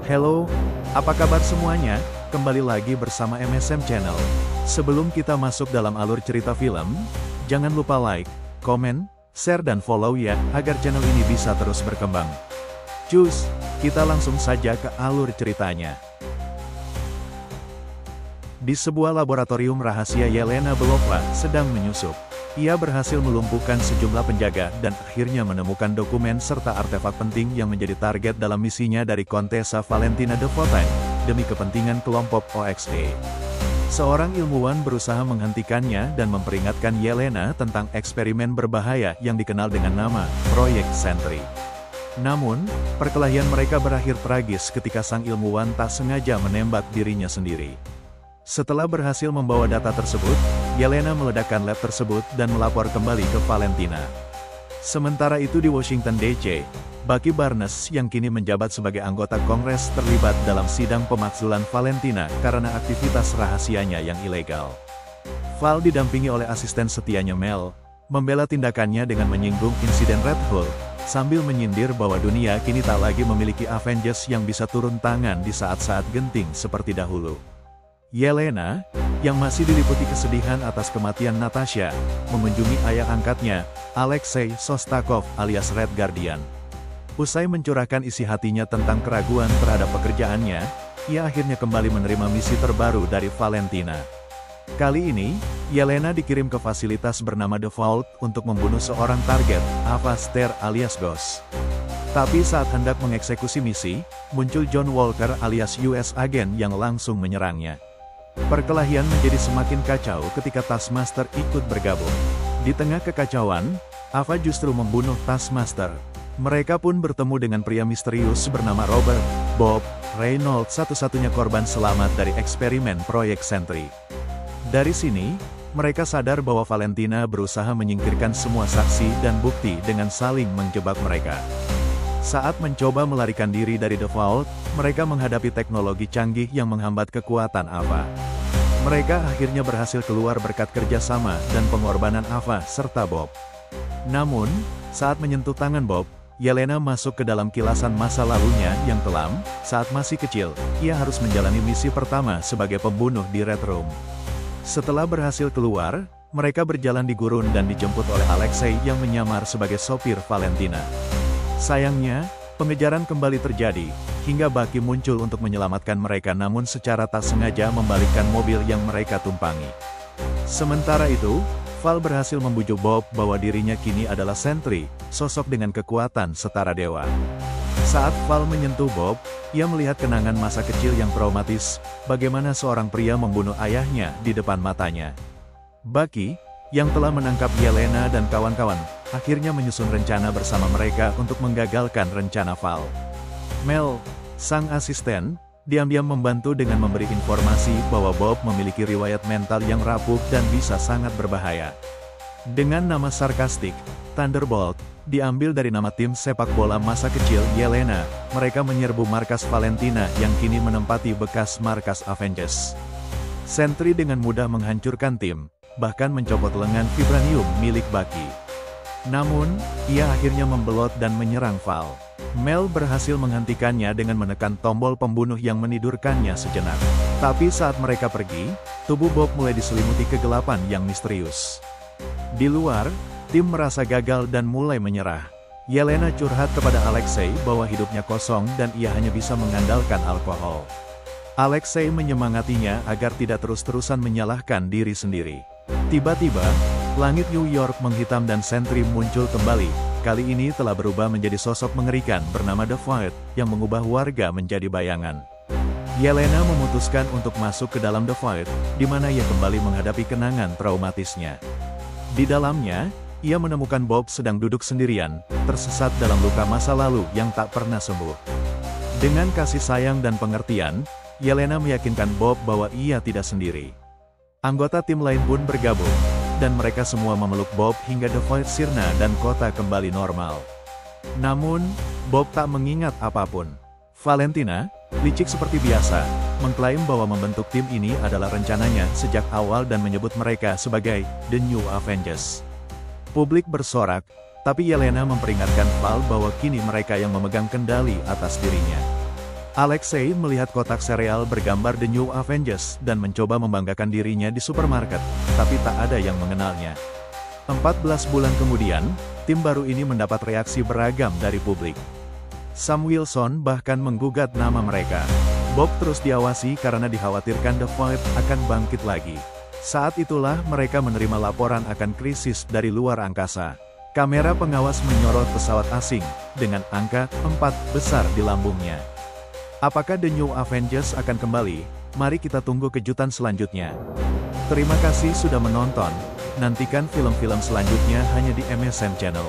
Halo, apa kabar semuanya? Kembali lagi bersama MSM Channel. Sebelum kita masuk dalam alur cerita film, jangan lupa like, komen, share dan follow ya, agar channel ini bisa terus berkembang. Cus, kita langsung saja ke alur ceritanya. Di sebuah laboratorium rahasia Yelena Belova sedang menyusup. Ia berhasil melumpuhkan sejumlah penjaga dan akhirnya menemukan dokumen serta artefak penting yang menjadi target dalam misinya dari Kontesa Valentina de Fontaine, demi kepentingan kelompok OXE. Seorang ilmuwan berusaha menghentikannya dan memperingatkan Yelena tentang eksperimen berbahaya yang dikenal dengan nama Proyek Sentry. Namun, perkelahian mereka berakhir tragis ketika sang ilmuwan tak sengaja menembak dirinya sendiri. Setelah berhasil membawa data tersebut, Yelena meledakkan lab tersebut dan melapor kembali ke Valentina. Sementara itu di Washington DC, Bucky Barnes yang kini menjabat sebagai anggota Kongres terlibat dalam sidang pemakzulan Valentina karena aktivitas rahasianya yang ilegal. Val didampingi oleh asisten setianya Mel, membela tindakannya dengan menyinggung insiden Red Hulk, sambil menyindir bahwa dunia kini tak lagi memiliki Avengers yang bisa turun tangan di saat-saat genting seperti dahulu. Yelena, yang masih diliputi kesedihan atas kematian Natasha, mengunjungi ayah angkatnya, Alexei Shostakov alias Red Guardian. Usai mencurahkan isi hatinya tentang keraguan terhadap pekerjaannya, ia akhirnya kembali menerima misi terbaru dari Valentina. Kali ini, Yelena dikirim ke fasilitas bernama The Vault untuk membunuh seorang target, Ava Ster alias Ghost. Tapi saat hendak mengeksekusi misi, muncul John Walker alias US Agent yang langsung menyerangnya. Perkelahian menjadi semakin kacau ketika Taskmaster ikut bergabung. Di tengah kekacauan, Ava justru membunuh Taskmaster. Mereka pun bertemu dengan pria misterius bernama Robert Bob Reynolds, satu-satunya korban selamat dari eksperimen Proyek Sentry. Dari sini, mereka sadar bahwa Valentina berusaha menyingkirkan semua saksi dan bukti dengan saling menjebak mereka. Saat mencoba melarikan diri dari The Vault, mereka menghadapi teknologi canggih yang menghambat kekuatan Ava. Mereka akhirnya berhasil keluar berkat kerjasama dan pengorbanan Ava serta Bob. Namun, saat menyentuh tangan Bob, Yelena masuk ke dalam kilasan masa lalunya yang kelam. Saat masih kecil, ia harus menjalani misi pertama sebagai pembunuh di Red Room. Setelah berhasil keluar, mereka berjalan di gurun dan dijemput oleh Alexei yang menyamar sebagai sopir Valentina. Sayangnya, pengejaran kembali terjadi, hingga Bucky muncul untuk menyelamatkan mereka namun secara tak sengaja membalikkan mobil yang mereka tumpangi. Sementara itu, Val berhasil membujuk Bob bahwa dirinya kini adalah Sentry, sosok dengan kekuatan setara dewa. Saat Val menyentuh Bob, ia melihat kenangan masa kecil yang traumatis, bagaimana seorang pria membunuh ayahnya di depan matanya. Bucky, yang telah menangkap Yelena dan kawan-kawan, akhirnya menyusun rencana bersama mereka untuk menggagalkan rencana Val. Mel, sang asisten, diam-diam membantu dengan memberi informasi bahwa Bob memiliki riwayat mental yang rapuh dan bisa sangat berbahaya. Dengan nama sarkastik, Thunderbolt, diambil dari nama tim sepak bola masa kecil Yelena, mereka menyerbu markas Valentina yang kini menempati bekas markas Avengers. Sentry dengan mudah menghancurkan tim, bahkan mencopot lengan vibranium milik Bucky. Namun, ia akhirnya membelot dan menyerang Val. Mel berhasil menghentikannya dengan menekan tombol pembunuh yang menidurkannya sejenak. Tapi saat mereka pergi, tubuh Bob mulai diselimuti kegelapan yang misterius. Di luar, tim merasa gagal dan mulai menyerah. Yelena curhat kepada Alexei bahwa hidupnya kosong dan ia hanya bisa mengandalkan alkohol. Alexei menyemangatinya agar tidak terus-terusan menyalahkan diri sendiri. Tiba-tiba, langit New York menghitam dan Sentry muncul kembali. Kali ini telah berubah menjadi sosok mengerikan bernama The Void, yang mengubah warga menjadi bayangan. Yelena memutuskan untuk masuk ke dalam The Void, di mana ia kembali menghadapi kenangan traumatisnya. Di dalamnya, ia menemukan Bob sedang duduk sendirian, tersesat dalam luka masa lalu yang tak pernah sembuh. Dengan kasih sayang dan pengertian, Yelena meyakinkan Bob bahwa ia tidak sendiri. Anggota tim lain pun bergabung, dan mereka semua memeluk Bob hingga The Void sirna dan kota kembali normal. Namun, Bob tak mengingat apapun. Valentina, licik seperti biasa, mengklaim bahwa membentuk tim ini adalah rencananya sejak awal dan menyebut mereka sebagai The New Avengers. Publik bersorak, tapi Yelena memperingatkan Val bahwa kini mereka yang memegang kendali atas dirinya. Alexei melihat kotak sereal bergambar The New Avengers dan mencoba membanggakan dirinya di supermarket, tapi tak ada yang mengenalnya. 14 bulan kemudian, tim baru ini mendapat reaksi beragam dari publik. Sam Wilson bahkan menggugat nama mereka. Bob terus diawasi karena dikhawatirkan The Void akan bangkit lagi. Saat itulah mereka menerima laporan akan krisis dari luar angkasa. Kamera pengawas menyorot pesawat asing, dengan angka 4 besar di lambungnya. Apakah The New Avengers akan kembali? Mari kita tunggu kejutan selanjutnya. Terima kasih sudah menonton. Nantikan film-film selanjutnya hanya di MSN Channel.